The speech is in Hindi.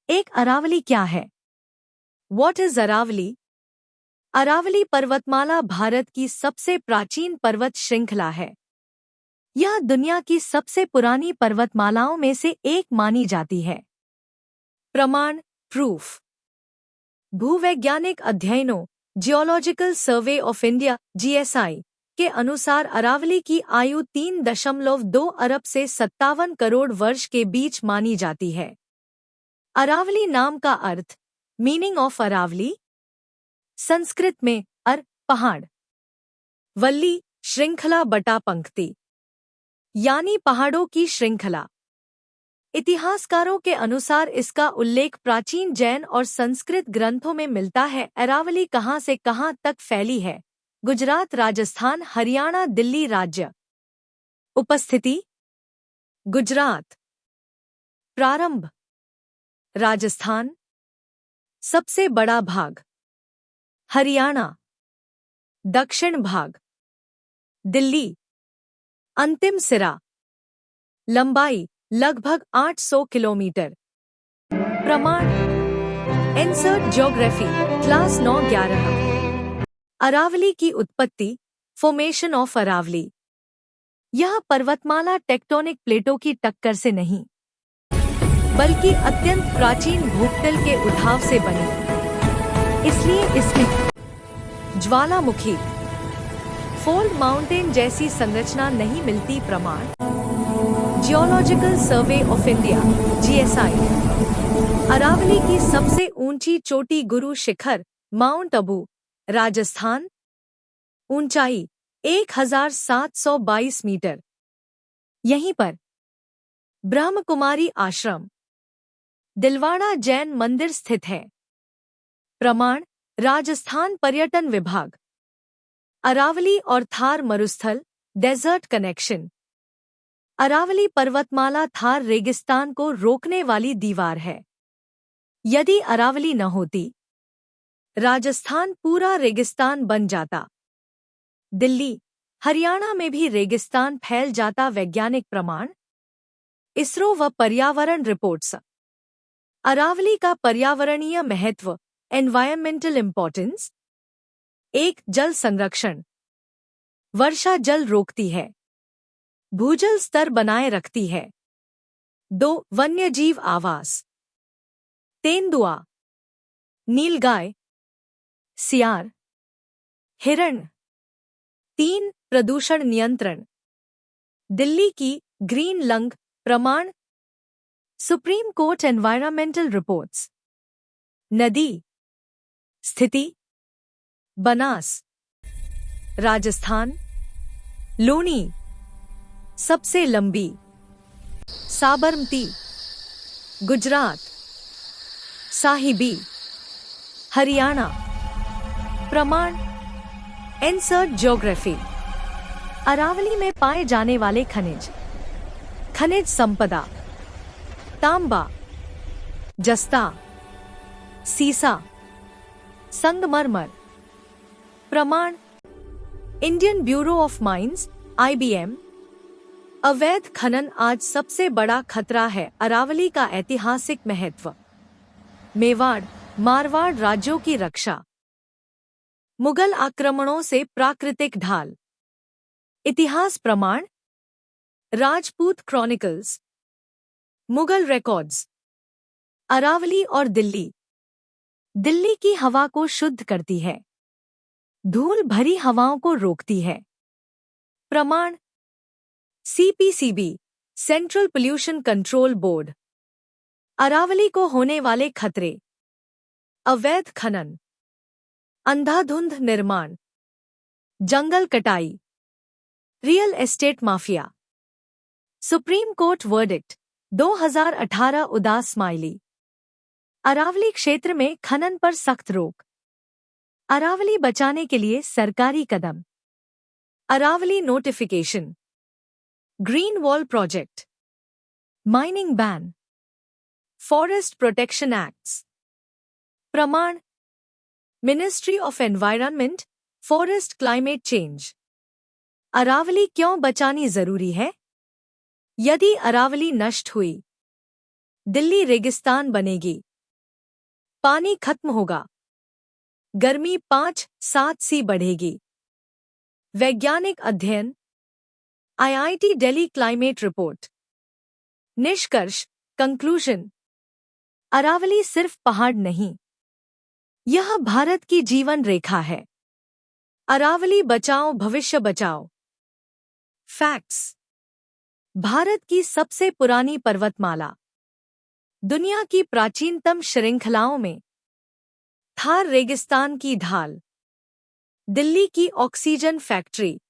एक अरावली क्या है? What is Aravalli? अरावली पर्वतमाला भारत की सबसे प्राचीन पर्वत श्रृंखला है। यह दुनिया की सबसे पुरानी पर्वतमालाओं में से एक मानी जाती है। प्रमाण प्रूफ। भूवैज्ञानिक अध्ययनों geological survey of India (GSI) के अनुसार अरावली की आयु 3.2 अरब से 57 करोड़ वर्ष के बीच मानी जाती है। अरावली नाम का अर्थ, मीनिंग ऑफ अरावली, संस्कृत में पहाड़, वल्ली श्रृंखला बटा पंक्ति, यानी पहाड़ों की श्रृंखला। इतिहासकारों के अनुसार इसका उल्लेख प्राचीन जैन और संस्कृत ग्रंथों में मिलता है। अरावली कहां से कहां तक फैली है? गुजरात, राजस्थान, हरियाणा, दिल्ली राज्य। उपस्थिति: गुजरात। प्रारंभ: राजस्थान। सबसे बड़ा भाग: हरियाणा। दक्षिण भाग: दिल्ली। अंतिम सिरा: लंबाई लगभग 800 किलोमीटर। प्रमाण: इंसर्ट ज्योग्राफी क्लास 9-11। अरावली की उत्पत्ति, फॉर्मेशन ऑफ अरावली। यह पर्वतमाला टेक्टोनिक प्लेटों की टक्कर से नहीं, बल्कि अत्यंत प्राचीन भूतल के उठाव से बनी, इसलिए इसमें ज्वालामुखी, फोल्ड माउंटेन जैसी संरचना नहीं मिलती। प्रमाण: geological survey of India (GSI). Aravali की सबसे ऊंची चोटी गुरु शिखर, माउंट अबू, राजस्थान। ऊंचाई 1722 मीटर। यहीं पर ब्रह्मकुमारी आश्रम, दिलवाड़ा जैन मंदिर स्थित है। प्रमाण: राजस्थान पर्यटन विभाग। अरावली और थार मरुस्थल, डेजर्ट कनेक्शन। अरावली पर्वतमाला थार रेगिस्तान को रोकने वाली दीवार है। यदि अरावली न होती, राजस्थान पूरा रेगिस्तान बन जाता। दिल्ली, हरियाणा में भी रेगिस्तान फैल जाता। वैज्ञानिक प्रमाण: इसरो व पर्यावरण रिपोर्ट्स। अरावली का पर्यावरणीय महत्व, एनवायरमेंटल इंपॉर्टेंस: 1. जल संरक्षण, वर्षा जल रोकती है, भूजल स्तर बनाए रखती है। 2. वन्यजीव आवास, तेंदुआ, नीलगाय, सियार, हिरण। 3. प्रदूषण नियंत्रण, दिल्ली की ग्रीन लंग। प्रमाण: सुप्रीम कोर्ट एनवायरमेंटल रिपोर्ट्स। नदी स्थिति: बनास, राजस्थान। लूणी सबसे लंबी, साबरमती, गुजरात। साहिबी, हरियाणा। प्रमाण: इंसर्ट ज्योग्राफी। अरावली में पाए जाने वाले खनिज: खनिज संपदा: तांबा, जस्ता, सीसा, संगमरमर। प्रमाण: Indian bureau of mines (IBM). अवैध खनन आज सबसे बड़ा खतरा है। अरावली का ऐतिहासिक महत्व: मेवाड़, मारवाड़ राज्यों की रक्षा, मुगल आक्रमणों से प्राकृतिक ढाल। इतिहास प्रमाण: राजपूत क्रॉनिकल्स, मुगल रिकॉर्ड्स। अरावली और दिल्ली: दिल्ली की हवा को शुद्ध करती है, धूल भरी हवाओं को रोकती है। प्रमाण: CPCB, central pollution control board. Aravali को होने वाले खतरे: अवैध खनन, अंधाधुंध निर्माण, जंगल कटाई, real estate mafia. Supreme court verdict 2018 उदास स्माइली। अरावली क्षेत्र में खनन पर सख्त रोक। अरावली बचाने के लिए सरकारी कदम। Aravalli notification, green wall project, mining ban, forest protection acts. प्रमाण: ministry of environment, forest, climate change. Aravalli क्यों बचानी जरूरी है? यदि अरावली नष्ट हुई, दिल्ली रेगिस्तान बनेगी, पानी खत्म होगा। गर्मी 5-7 सी बढ़ेगी। वैज्ञानिक अध्ययन, आईआईटी दिल्ली क्लाइमेट रिपोर्ट। निष्कर्ष, कंक्लूजन। अरावली सिर्फ पहाड़ नहीं, यह भारत की जीवन रेखा है। अरावली बचाओ, भविष्य बचाओ। फैक्ट्स। भारत की सबसे पुरानी पर्वतमाला, दुनिया की प्राचीनतम श्रृंखलाओं में, थार रेगिस्तान की ढाल, दिल्ली की ऑक्सीजन फैक्ट्री,